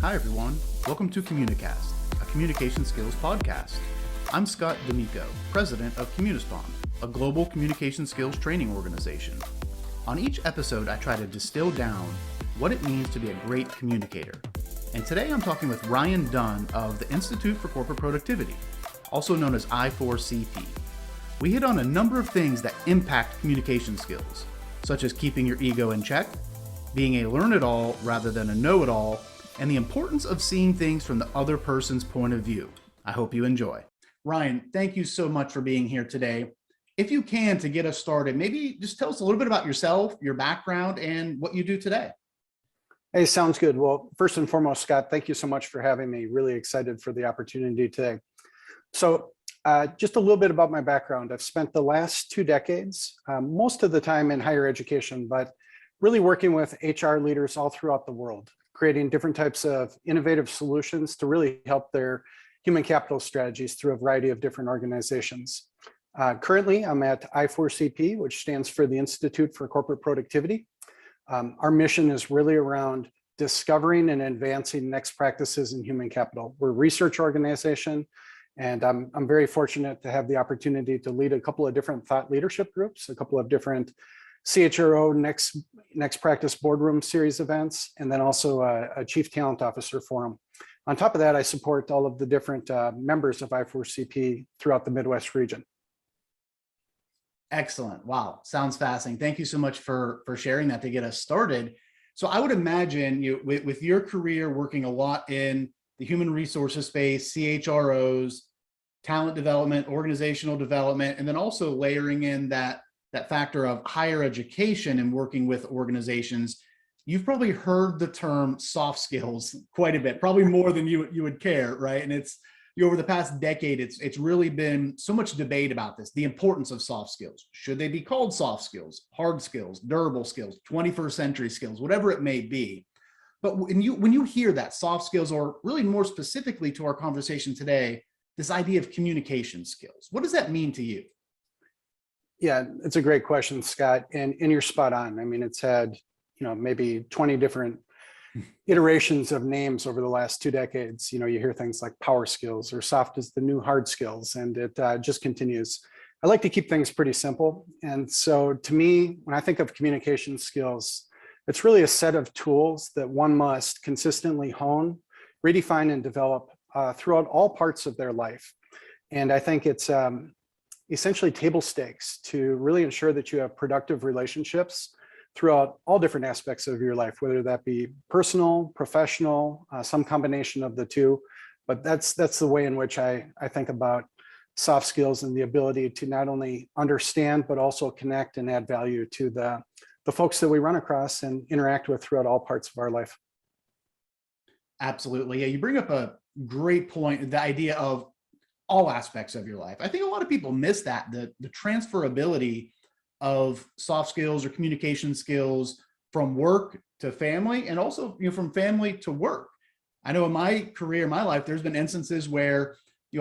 Hi everyone, welcome to Communicast, a communication skills podcast. I'm Scott D'Amico, president of Communispond, a global communication skills training organization. On each episode, I try to distill down what it means to be a great communicator. And today I'm talking with Ryan Dunn of the Institute for Corporate Productivity, also known as I4CP. We hit on a number of things that impact communication skills, such as keeping your ego in check, being a learn-it-all rather than a know-it-all, and the importance of seeing things from the other person's point of view. I hope you enjoy. Ryan, thank you so much for being here today. If you can, to get us started, maybe just tell us a little bit about yourself, your background, and what you do today. Hey, sounds good. Well, first and foremost, Scott, thank you so much for having me. Really excited for the opportunity today. So just a little bit about my background. I've spent the last 2 decades, most of the time in higher education, but really working with HR leaders all throughout the world, creating different types of innovative solutions to really help their human capital strategies through a variety of different organizations. Currently, I'm at I4CP, which stands for the Institute for Corporate Productivity. Our mission is really around discovering and advancing next practices in human capital. We're a research organization, and I'm very fortunate to have the opportunity to lead a couple of different thought leadership groups, a couple of different CHRO next practice boardroom series events, and then also a chief talent officer forum. On top of that, I support all of the different members of I4CP throughout the Midwest region. Excellent. Wow. Sounds fascinating. Thank you so much for sharing that to get us started. So I would imagine you, with your career working a lot in the human resources space, CHROs, talent development, organizational development, and then also layering in that factor of higher education and working with organizations, you've probably heard the term soft skills quite a bit, probably more than you would care, right? And it's over the past decade, it's really been so much debate about this, the importance of soft skills. Should they be called soft skills, hard skills, durable skills, 21st century skills, whatever it may be? But when you hear that soft skills, or really more specifically to our conversation today, this idea of communication skills, what does that mean to you? Yeah, it's a great question, Scott, and you're spot on. I mean, it's had, maybe 20 different iterations of names over the last 2 decades. You hear things like power skills or soft is the new hard skills, and it just continues. I like to keep things pretty simple. And so to me, when I think of communication skills, it's really a set of tools that one must consistently hone, redefine, and develop throughout all parts of their life. And I think it's essentially table stakes to really ensure that you have productive relationships throughout all different aspects of your life, whether that be personal, professional, some combination of the two. But that's the way in which I think about soft skills and the ability to not only understand, but also connect and add value to the folks that we run across and interact with throughout all parts of our life. Absolutely. Yeah, you bring up a great point, the idea of all aspects of your life. I think a lot of people miss that, the transferability of soft skills or communication skills from work to family, and also from family to work. I know in my career, my life, there's been instances where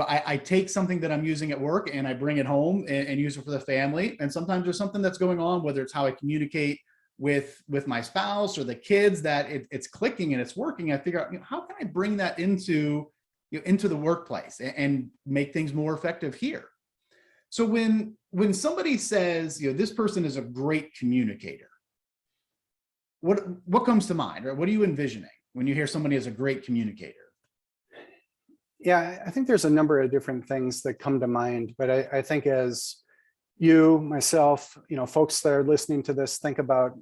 I take something that I'm using at work and I bring it home and use it for the family. And sometimes there's something that's going on, whether it's how I communicate with my spouse or the kids, that it's clicking and it's working. I figure out, how can I bring that into the workplace and make things more effective here? So when somebody says, this person is a great communicator, what comes to mind, or what are you envisioning when you hear somebody is a great communicator? Yeah, I think there's a number of different things that come to mind, but I think as you, myself, folks that are listening to this think about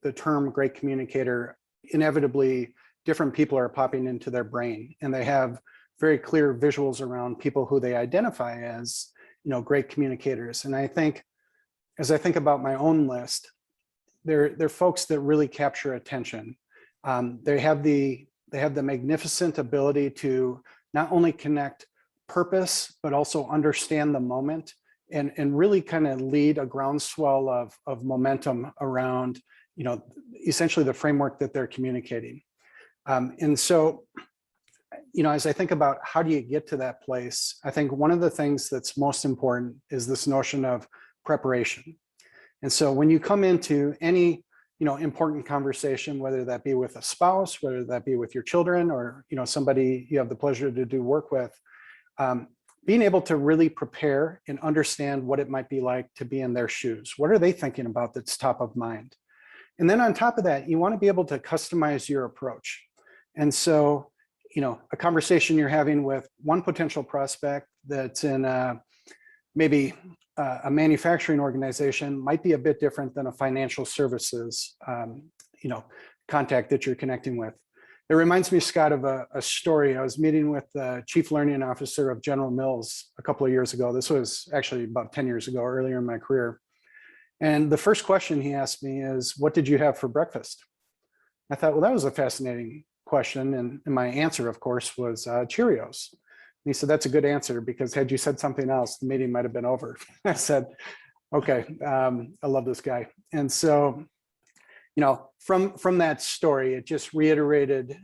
the term great communicator, inevitably different people are popping into their brain, and they have very clear visuals around people who they identify as, great communicators. And I think, as I think about my own list, they're folks that really capture attention. They have the magnificent ability to not only connect purpose, but also understand the moment and really kind of lead a groundswell of momentum around, essentially the framework that they're communicating. And so, as I think about how do you get to that place, I think one of the things that's most important is this notion of preparation. And so when you come into any important conversation, whether that be with a spouse, whether that be with your children, or, somebody you have the pleasure to do work with, being able to really prepare and understand what it might be like to be in their shoes. What are they thinking about that's top of mind? And then on top of that, you want to be able to customize your approach. And so, a conversation you're having with one potential prospect that's in maybe a manufacturing organization might be a bit different than a financial services, contact that you're connecting with. It reminds me, Scott, of a story. I was meeting with the chief learning officer of General Mills a couple of years ago. This was actually about 10 years ago, earlier in my career. And the first question he asked me is, "What did you have for breakfast?" I thought, well, that was a fascinating question. And my answer, of course, was Cheerios. And he said, "That's a good answer, because had you said something else, the meeting might have been over." I said, okay, I love this guy. And so, from that story, it just reiterated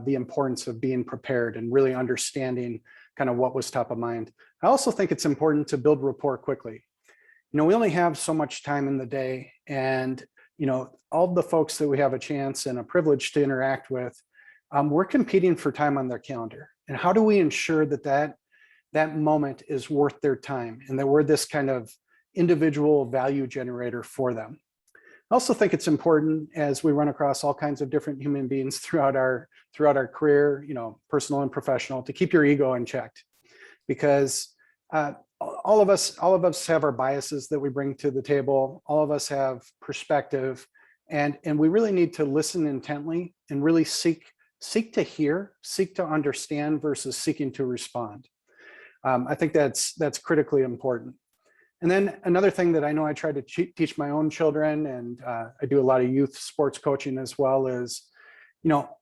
the importance of being prepared and really understanding kind of what was top of mind. I also think it's important to build rapport quickly. We only have so much time in the day, and all the folks that we have a chance and a privilege to interact with, we're competing for time on their calendar. And how do we ensure that moment is worth their time, and that we're this kind of individual value generator for them? I also think it's important, as we run across all kinds of different human beings throughout our career, personal and professional, to keep your ego in check, because all of us have our biases that we bring to the table. All of us have perspective, and we really need to listen intently and really seek to hear, seek to understand versus seeking to respond. I think that's critically important. And then another thing that I know I try to teach my own children, and I do a lot of youth sports coaching as well, is,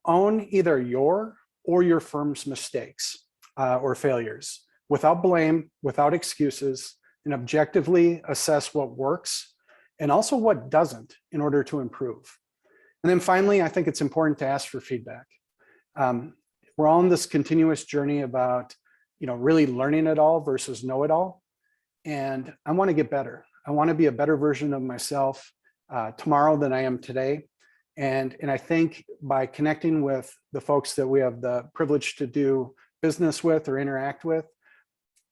own either your or your firm's mistakes or failures without blame, without excuses, and objectively assess what works and also what doesn't in order to improve. And then finally, I think it's important to ask for feedback. We're on this continuous journey about, really learning it all versus know it all. And I want to get better. I want to be a better version of myself tomorrow than I am today. And I think by connecting with the folks that we have the privilege to do business with or interact with,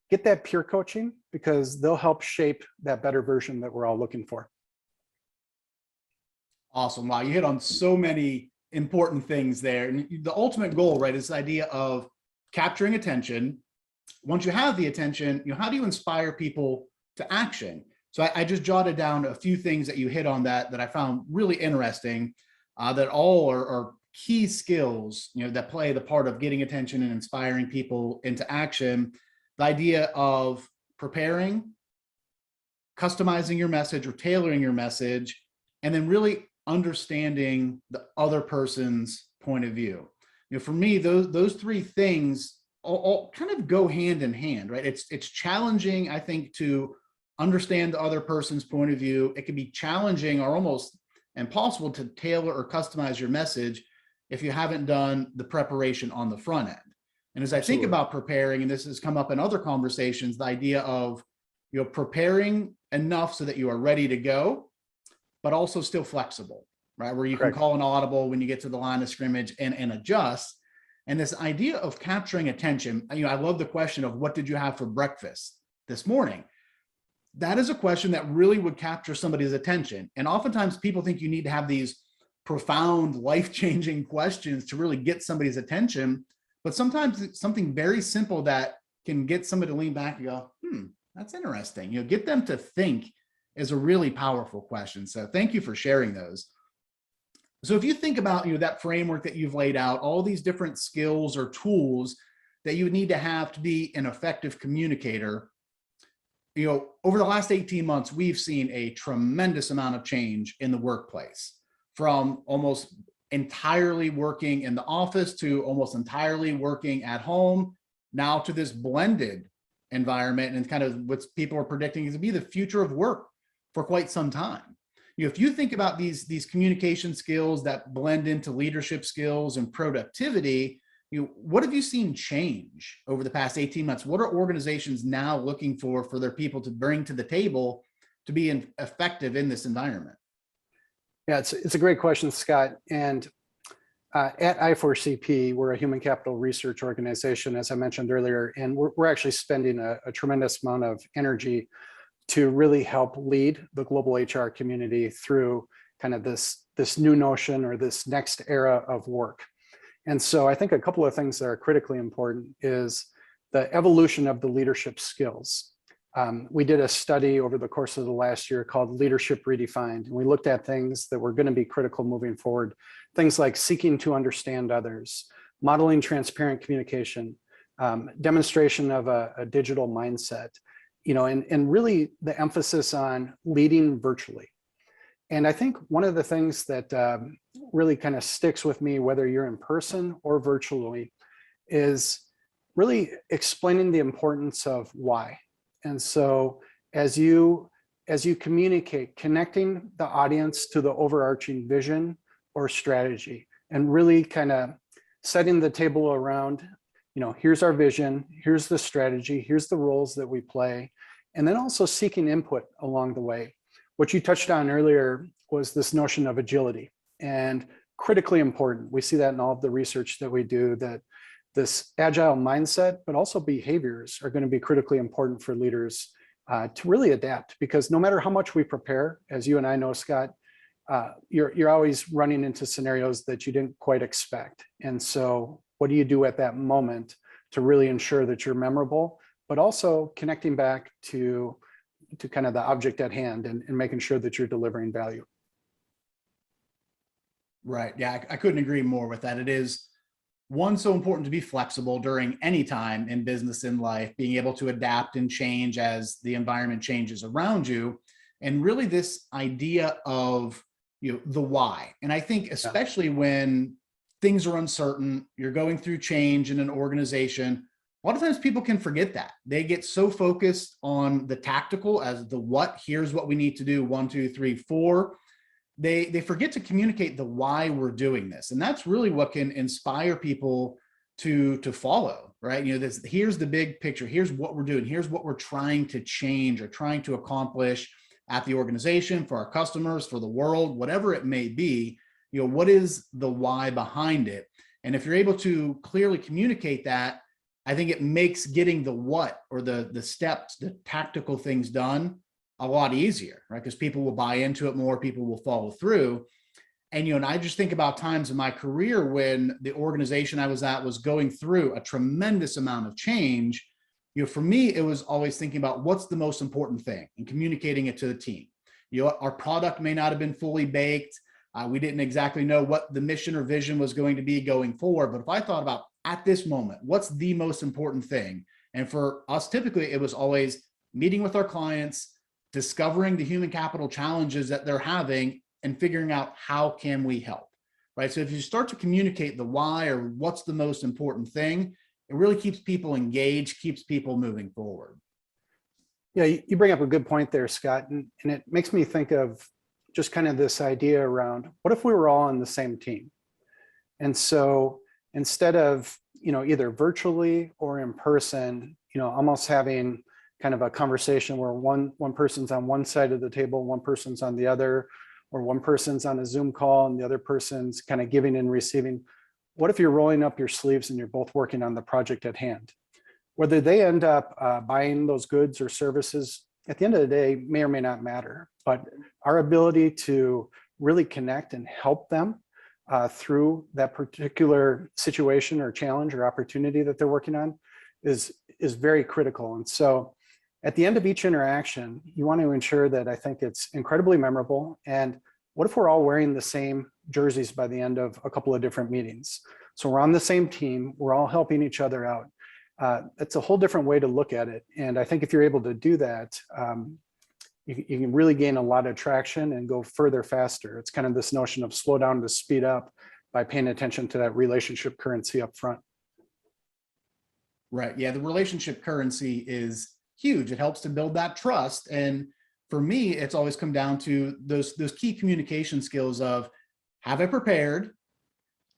get that peer coaching, because they'll help shape that better version that we're all looking for. Awesome. Wow, you hit on so many important things there. And the ultimate goal, right, is this idea of capturing attention. Once you have the attention, how do you inspire people to action? So I just jotted down a few things that you hit on that I found really interesting, that all are key skills, that play the part of getting attention and inspiring people into action. The idea of preparing, customizing your message or tailoring your message, and then really understanding the other person's point of view. For me, those three things all kind of go hand in hand, right? It's challenging, I think, to understand the other person's point of view. It can be challenging or almost impossible to tailor or customize your message if you haven't done the preparation on the front end. And as I think about preparing, and this has come up in other conversations, the idea of preparing enough so that you are ready to go, but also still flexible, right? Where you can call an audible when you get to the line of scrimmage and adjust. And this idea of capturing attention, I love the question of what did you have for breakfast this morning? That is a question that really would capture somebody's attention. And oftentimes people think you need to have these profound, life-changing questions to really get somebody's attention. But sometimes it's something very simple that can get somebody to lean back and go, that's interesting. Get them to think is a really powerful question. So thank you for sharing those. So if you think about that framework that you've laid out, all these different skills or tools that you would need to have to be an effective communicator, over the last 18 months, we've seen a tremendous amount of change in the workplace, from almost entirely working in the office to almost entirely working at home, now to this blended environment, and kind of what people are predicting is to be the future of work for quite some time. If you think about these communication skills that blend into leadership skills and productivity, what have you seen change over the past 18 months? What are organizations now looking for their people to bring to the table to be effective in this environment? Yeah, it's a great question, Scott. And at I4CP, we're a human capital research organization, as I mentioned earlier, and we're actually spending a tremendous amount of energy to really help lead the global HR community through kind of this new notion or this next era of work. And so I think a couple of things that are critically important is the evolution of the leadership skills. We did a study over the course of the last year called Leadership Redefined, and we looked at things that were going to be critical moving forward. Things like seeking to understand others, modeling transparent communication, demonstration of a digital mindset, and really the emphasis on leading virtually. And I think one of the things that really kind of sticks with me, whether you're in person or virtually, is really explaining the importance of why. And so as you communicate, connecting the audience to the overarching vision or strategy, and really kind of setting the table around, here's our vision, here's the strategy, here's the roles that we play, and then also seeking input along the way. What you touched on earlier was this notion of agility, and critically important. We see that in all of the research that we do, that this agile mindset, but also behaviors are going to be critically important for leaders to really adapt, because no matter how much we prepare, as you and I know, Scott, you're always running into scenarios that you didn't quite expect. And so what do you do at that moment to really ensure that you're memorable, but also connecting back to kind of the object at hand and making sure that you're delivering value? Right. Yeah, I couldn't agree more with that. It is one, so important to be flexible during any time in business and life, being able to adapt and change as the environment changes around you. And really this idea of, the why. And I think especially when things are uncertain, you're going through change in an organization, a lot of times people can forget that. They get so focused on the tactical as the what, here's what we need to do, 1, 2, 3, 4. They forget to communicate the why we're doing this. And that's really what can inspire people to follow, right? Here's the big picture. Here's what we're doing. Here's what we're trying to change or trying to accomplish at the organization, for our customers, for the world, whatever it may be. What is the why behind it? And if you're able to clearly communicate that, I think it makes getting the what, or the steps, the tactical things done a lot easier, right? Because people will buy into it more, people will follow through. And, I just think about times in my career when the organization I was at was going through a tremendous amount of change. For me, it was always thinking about what's the most important thing and communicating it to the team. Our product may not have been fully baked. We didn't exactly know what the mission or vision was going to be going forward. But if I thought about at this moment, what's the most important thing? And for us, typically, it was always meeting with our clients, discovering the human capital challenges that they're having, and figuring out how can we help, right? So if you start to communicate the why, or what's the most important thing, it really keeps people engaged, keeps people moving forward. Yeah, you bring up a good point there, Scott, and it makes me think of just kind of this idea around, what if we were all on the same team? And so instead of, either virtually or in person, almost having kind of a conversation where one person's on one side of the table, one person's on the other, or one person's on a Zoom call and the other person's kind of giving and receiving. What if you're rolling up your sleeves and you're both working on the project at hand? Whether they end up buying those goods or services, at the end of the day, may or may not matter. But our ability to really connect and help them through that particular situation or challenge or opportunity that they're working on is very critical. And so at the end of each interaction, you want to ensure that I think it's incredibly memorable. And what if we're all wearing the same jerseys by the end of a couple of different meetings? So we're on the same team, we're all helping each other out. It's a whole different way to look at it. And I think if you're able to do that, you can really gain a lot of traction and go further faster. It's kind of this notion of slow down to speed up by paying attention to that relationship currency up front. Right. Yeah, the relationship currency is huge. It helps to build that trust. And for me, it's always come down to those key communication skills of, have I prepared?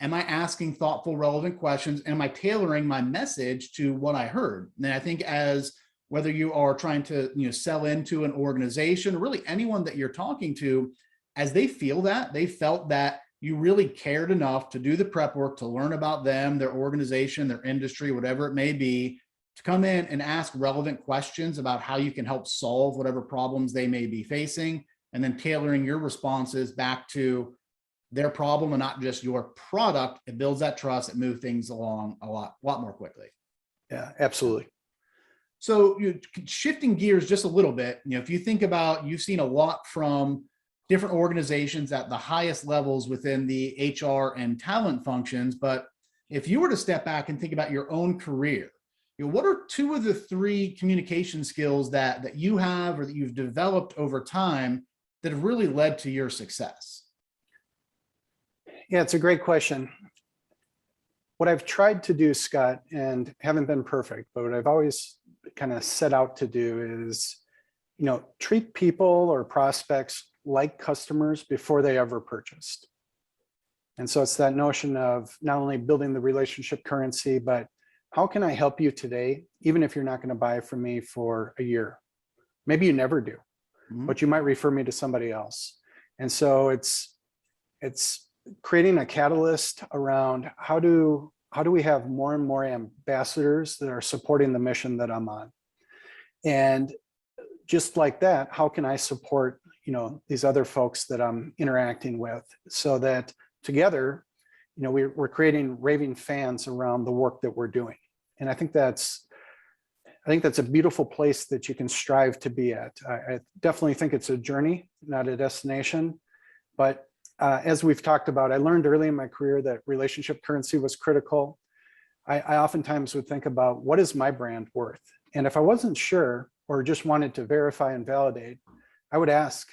Am I asking thoughtful, relevant questions? Am I tailoring my message to what I heard? And I think as whether you are trying to sell into an organization, or really anyone that you're talking to, as they felt that you really cared enough to do the prep work, to learn about them, their organization, their industry, whatever it may be, to come in and ask relevant questions about how you can help solve whatever problems they may be facing, and then tailoring your responses back to their problem and not just your product. It builds that trust. It moves things along a lot more quickly. Yeah, absolutely. So shifting gears just a little bit, if you think about, you've seen a lot from different organizations at the highest levels within the HR and talent functions. But if you were to step back and think about your own career, what are 2 of the 3 communication skills that you have or that you've developed over time that have really led to your success? Yeah, it's a great question. What I've tried to do, Scott, and haven't been perfect, but what I've always kind of set out to do is, treat people or prospects like customers before they ever purchased. And so it's that notion of not only building the relationship currency, but how can I help you today, even if you're not going to buy from me for a year? Maybe you never do, but you might refer me to somebody else. And so it's creating a catalyst around how do we have more and more ambassadors that are supporting the mission that I'm on? And just like that, how can I support, these other folks that I'm interacting with, so that together, we're creating raving fans around the work that we're doing. And I think that's a beautiful place that you can strive to be at. I definitely think it's a journey, not a destination. But as we've talked about, I learned early in my career that relationship currency was critical. I oftentimes would think about, what is my brand worth? And if I wasn't sure or just wanted to verify and validate, I would ask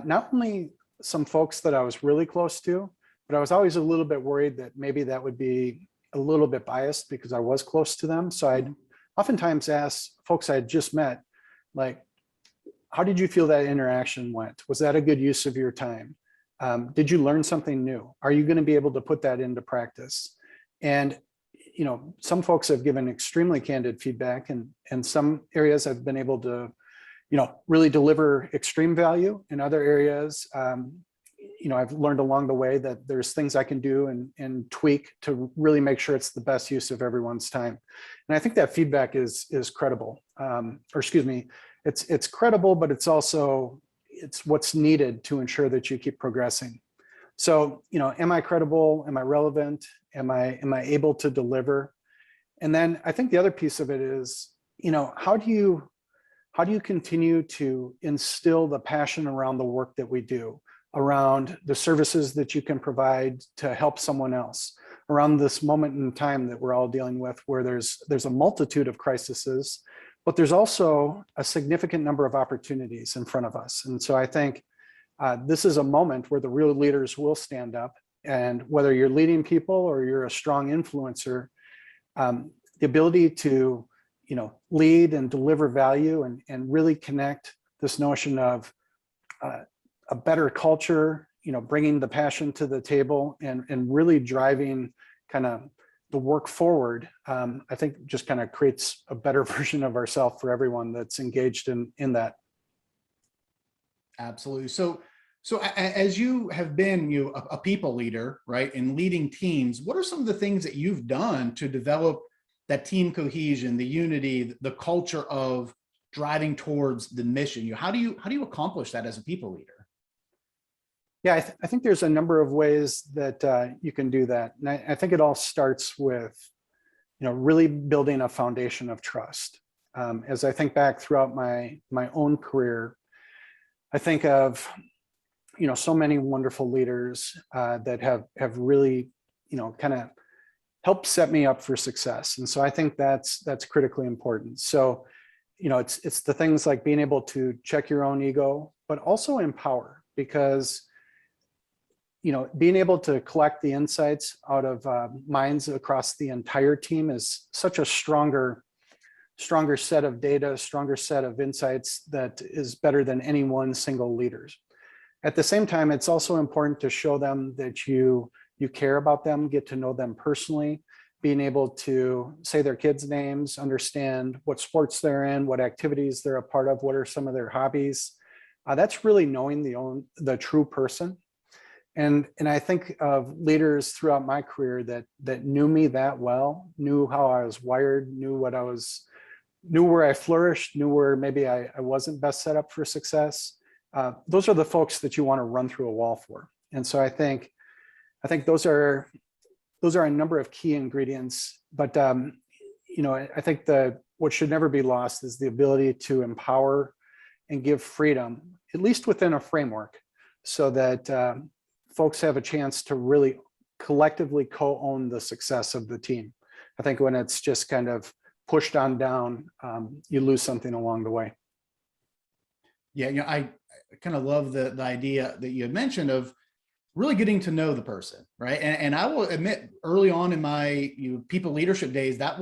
not only some folks that I was really close to, but I was always a little bit worried that maybe that would be a little bit biased because I was close to them. So I'd oftentimes ask folks I had just met, like, how did you feel that interaction went? Was that a good use of your time? Did you learn something new? Are you going to be able to put that into practice? And some folks have given extremely candid feedback, and some areas I've been able to really deliver extreme value. In other areas, I've learned along the way that there's things I can do and tweak to really make sure it's the best use of everyone's time. And I think that feedback is credible, it's credible, but it's what's needed to ensure that you keep progressing. So, am I credible? Am I relevant? Am I able to deliver? And then I think the other piece of it is, how do you continue to instill the passion around the work that we do, around the services that you can provide to help someone else, around this moment in time that we're all dealing with, where there's a multitude of crises, but there's also a significant number of opportunities in front of us. And so I think this is a moment where the real leaders will stand up, and whether you're leading people or you're a strong influencer, the ability to lead and deliver value and really connect this notion of a better culture, bringing the passion to the table and really driving kind of the work forward, I think just kind of creates a better version of ourselves for everyone that's engaged in that. Absolutely. So as you have been a people leader, right, and leading teams, what are some of the things that you've done to develop that team cohesion, the unity, the culture of driving towards the mission? How do you accomplish that as a people leader? Yeah, I think there's a number of ways that you can do that. And I think it all starts with, really building a foundation of trust. As I think back throughout my own career, I think of, so many wonderful leaders that have really, kind of helped set me up for success. And so I think that's critically important. So, it's the things like being able to check your own ego, but also empower, because being able to collect the insights out of minds across the entire team is such a stronger set of data, stronger set of insights that is better than any one single leader's. At the same time, it's also important to show them that you care about them, get to know them personally, being able to say their kids' names, understand what sports they're in, what activities they're a part of, what are some of their hobbies. That's really knowing the true person. And I think of leaders throughout my career that knew me that well, knew how I was wired, knew where I flourished, knew where maybe I wasn't best set up for success. Those are the folks that you want to run through a wall for. And so I think those are a number of key ingredients. But I think what should never be lost is the ability to empower and give freedom, at least within a framework, so that folks have a chance to really collectively co-own the success of the team. I think when it's just kind of pushed on down, you lose something along the way. Yeah, I kind of love the idea that you had mentioned of really getting to know the person, right? And I will admit, early on in my people leadership days, that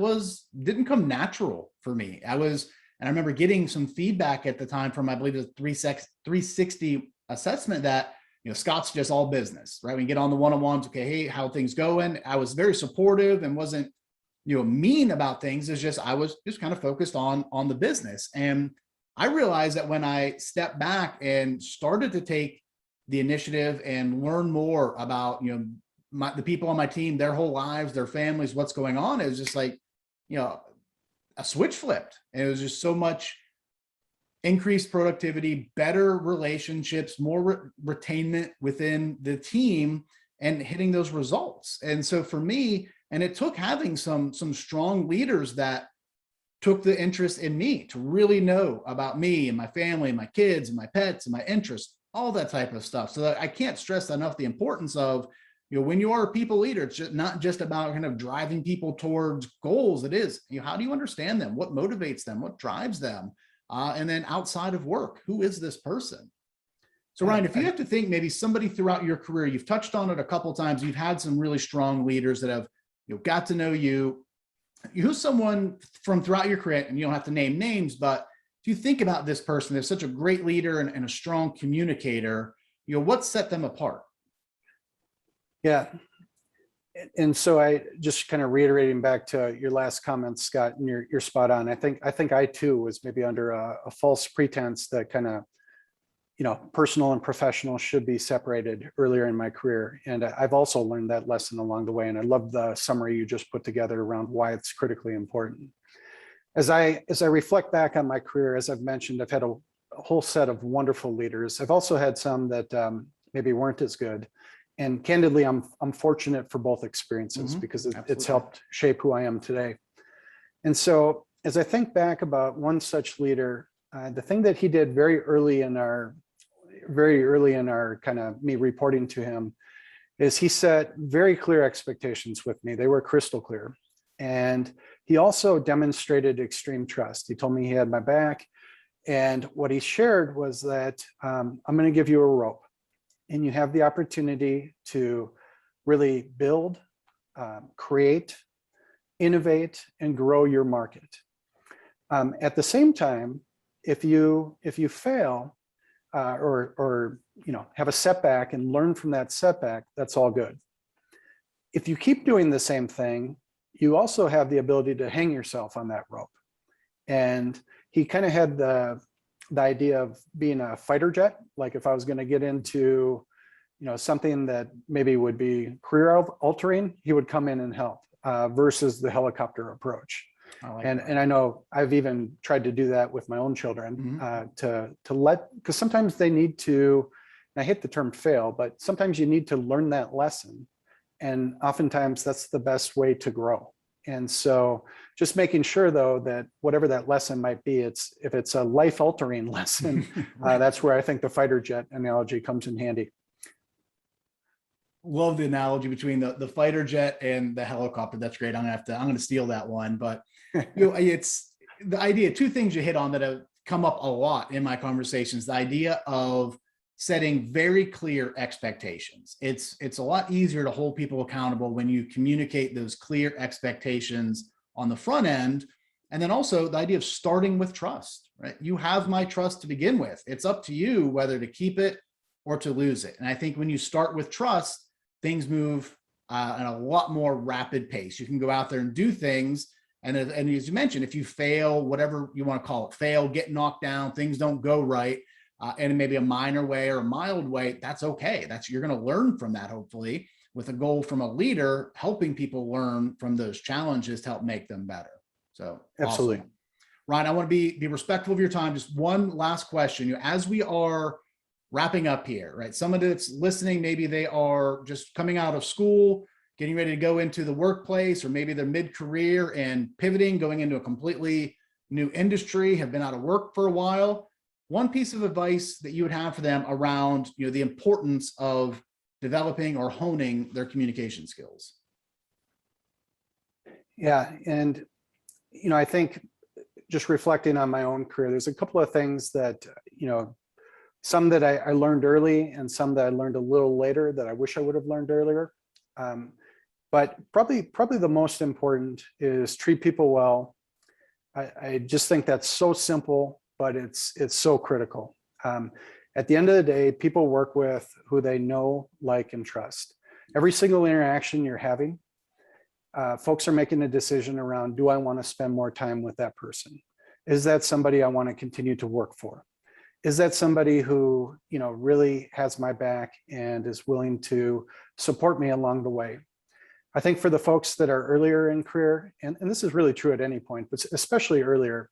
didn't come natural for me. And I remember getting some feedback at the time from, I believe, the 360 assessment that, Scott's just all business, right? We get on the one-on-ones, okay, hey, how things going? I was very supportive and wasn't, mean about things. It's just, I was just kind of focused on the business. And I realized that when I stepped back and started to take the initiative and learn more about, the people on my team, their whole lives, their families, what's going on, it was just like, a switch flipped. And it was just so much increased productivity, better relationships, more retainment within the team, and hitting those results. And so for me, and it took having some strong leaders that took the interest in me to really know about me and my family and my kids and my pets and my interests, all that type of stuff. So that I can't stress enough the importance of, when you are a people leader, it's just not just about kind of driving people towards goals. It is, how do you understand them? What motivates them? What drives them? And then outside of work, who is this person? So Ryan, if you have to think maybe somebody throughout your career, you've touched on it a couple of times, you've had some really strong leaders that have got to know you. Who's someone from throughout your career, and you don't have to name names, but if you think about this person, they're such a great leader and a strong communicator, what set them apart? Yeah. And so I just kind of reiterating back to your last comments, Scott, and you're spot on. I think I too was maybe under a false pretense that kind of, personal and professional should be separated earlier in my career. And I've also learned that lesson along the way. And I love the summary you just put together around why it's critically important. As I reflect back on my career, as I've mentioned, I've had a whole set of wonderful leaders. I've also had some that maybe weren't as good. And candidly, I'm fortunate for both experiences because it's helped shape who I am today. And so as I think back about one such leader, the thing that he did very early in our kind of me reporting to him is he set very clear expectations with me. They were crystal clear. And he also demonstrated extreme trust. He told me he had my back. And what he shared was that I'm going to give you a rope. And you have the opportunity to really build, create, innovate, and grow your market. At the same time, if you fail or have a setback and learn from that setback, that's all good. If you keep doing the same thing, you also have the ability to hang yourself on that rope. And he kind of had the idea of being a fighter jet. Like if I was going to get into, something that maybe would be career altering, he would come in and help versus the helicopter approach. And I know I've even tried to do that with my own children because sometimes they need to, and I hate the term fail, but sometimes you need to learn that lesson. And oftentimes that's the best way to grow. And so just making sure though, that whatever that lesson might be, if it's a life altering lesson, that's where I think the fighter jet analogy comes in handy. Love the analogy between the fighter jet and the helicopter. That's great. I'm going to steal that one, but it's the idea, two things you hit on that have come up a lot in my conversations, the idea of setting very clear expectations. It's a lot easier to hold people accountable when you communicate those clear expectations on the front end. And then also the idea of starting with trust, right? You have my trust to begin with. It's up to you whether to keep it or to lose it. And I think when you start with trust, things move at a lot more rapid pace. You can go out there and do things. And as you mentioned, if you fail, whatever you want to call it, fail, get knocked down, things don't go right, in maybe a minor way or a mild way, that's okay. You're going to learn from that, hopefully, with a goal from a leader, helping people learn from those challenges to help make them better. So absolutely. Awesome. Ryan, I want to be respectful of your time. Just one last question. As we are wrapping up here, right? Somebody that's listening, maybe they are just coming out of school, getting ready to go into the workplace, or maybe they're mid-career and pivoting, going into a completely new industry, have been out of work for a while. One piece of advice that you would have for them around, the importance of developing or honing their communication skills. Yeah, and I think just reflecting on my own career, there's a couple of things that, some that I learned early and some that I learned a little later that I wish I would have learned earlier. But probably the most important is treat people well. I just think that's so simple, but it's so critical. At the end of the day, people work with who they know, like, and trust. Every single interaction you're having, folks are making a decision around, do I want to spend more time with that person? Is that somebody I want to continue to work for? Is that somebody who, really has my back and is willing to support me along the way? I think for the folks that are earlier in career, and this is really true at any point, but especially earlier,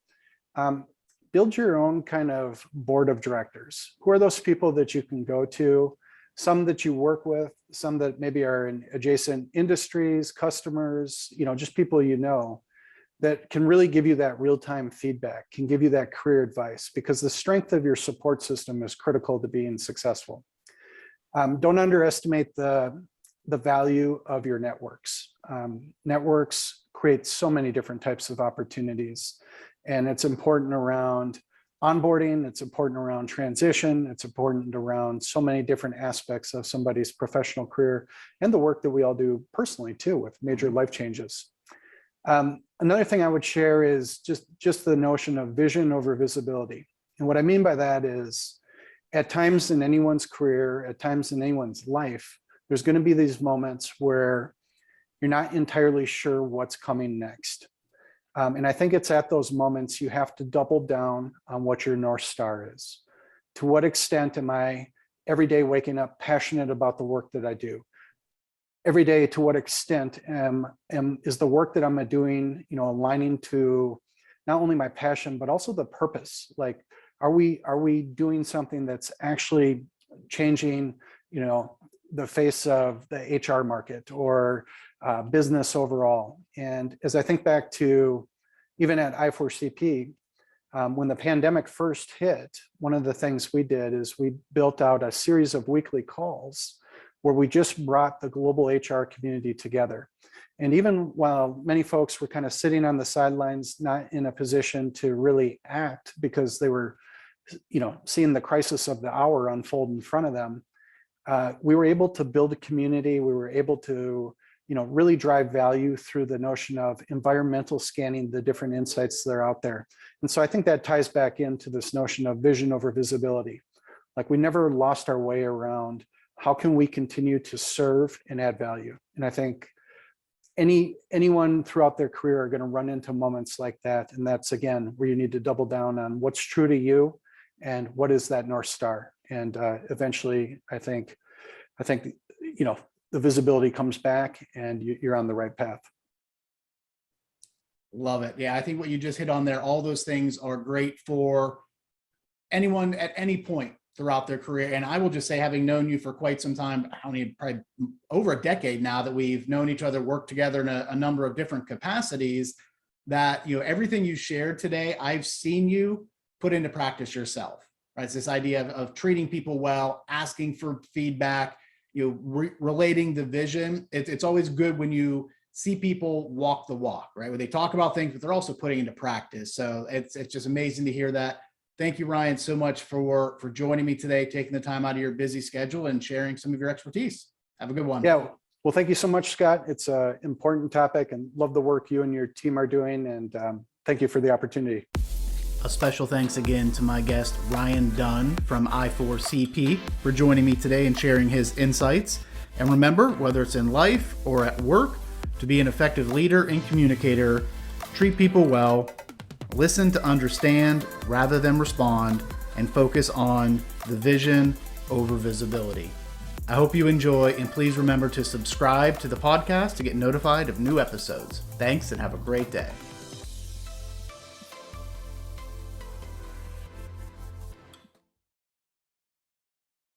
build your own kind of board of directors. Who are those people that you can go to? Some that you work with, some that maybe are in adjacent industries, customers, just people that can really give you that real-time feedback, can give you that career advice, because the strength of your support system is critical to being successful. Don't underestimate the value of your networks. Networks create so many different types of opportunities, and it's important around onboarding, it's important around transition, it's important around so many different aspects of somebody's professional career and the work that we all do personally too with major life changes. Another thing I would share is just the notion of vision over visibility. And what I mean by that is, at times in anyone's career, at times in anyone's life, there's going to be these moments where you're not entirely sure what's coming next. And I think it's at those moments you have to double down on what your North Star is. To what extent am I every day waking up passionate about the work that I do? Every day, to what extent is the work that I'm doing, aligning to not only my passion, but also the purpose? Like, are we doing something that's actually changing, the face of the HR market or business overall? And as I think back to even at I4CP, when the pandemic first hit, one of the things we did is we built out a series of weekly calls where we just brought the global HR community together. And even while many folks were kind of sitting on the sidelines, not in a position to really act because they were, seeing the crisis of the hour unfold in front of them, we were able to build a community. We were able to, really drive value through the notion of environmental scanning the different insights that are out there. And so I think that ties back into this notion of vision over visibility. Like, we never lost our way around how can we continue to serve and add value. And I think anyone throughout their career are going to run into moments like that. And that's, again, where you need to double down on what's true to you and what is that North Star. And eventually, I think, the visibility comes back and you're on the right path. Love it. Yeah, I think what you just hit on there, all those things are great for anyone at any point throughout their career. And I will just say, having known you for quite some time, probably over a decade now that we've known each other, work together in a number of different capacities, that, everything you shared today, I've seen you put into practice yourself, right? It's this idea of treating people well, asking for feedback, relating the vision. It's always good when you see people walk the walk, right? Where they talk about things, but they're also putting into practice. So it's just amazing to hear that. Thank you, Ryan, so much for joining me today, taking the time out of your busy schedule and sharing some of your expertise. Have a good one. Yeah, well, thank you so much, Scott. It's an important topic and love the work you and your team are doing. And thank you for the opportunity. A special thanks again to my guest, Ryan Dunn from I4CP, for joining me today and sharing his insights. And remember, whether it's in life or at work, to be an effective leader and communicator, treat people well, listen to understand rather than respond, and focus on the vision over visibility. I hope you enjoy, and please remember to subscribe to the podcast to get notified of new episodes. Thanks and have a great day.